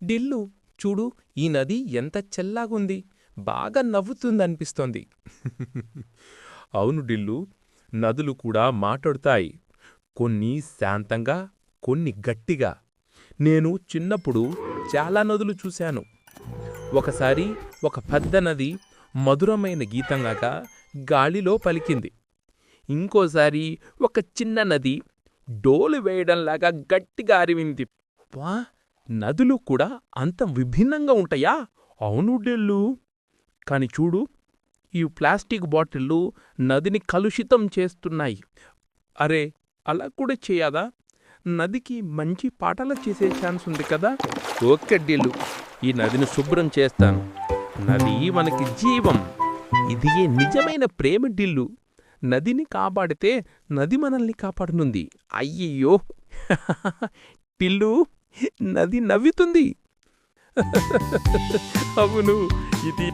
డిల్లు చూడు, ఈ నది ఎంత చల్లాగుంది, బాగా నవ్వుతుందనిపిస్తోంది. అవును డిల్లు, నదులు కూడా మాట్లాడుతాయి. కొన్ని శాంతంగా, కొన్ని గట్టిగా. నేను చిన్నప్పుడు చాలా నదులు చూశాను. ఒకసారి ఒక పెద్ద నది మధురమైన గీతంలాగా గాలిలో పలికింది. ఇంకోసారి ఒక చిన్న నది డోలు వేయడంలాగా గట్టిగా అరివింది. వా, నదులు కూడా అంత విభిన్నంగా ఉంటాయా? అవును డిల్లు. కాని చూడు, ఈ ప్లాస్టిక్ బాటిళ్ళు నదిని కలుషితం చేస్తున్నాయి. అరే, అలా కూడా చేయదా? నదికి మంచి పాటలు చేసే ఛాన్స్ ఉంది కదా. ఓకే డిల్లు, ఈ నదిని శుభ్రం చేస్తాను. నది మనకి జీవం. ఇది నిజమైన ప్రేమ డిల్లు. నదిని కాపాడితే నది మనల్ని కాపాడునుంది. అయ్యయ్యో. టిల్లు, నది నవ్వుతుంది. అవును, ఇది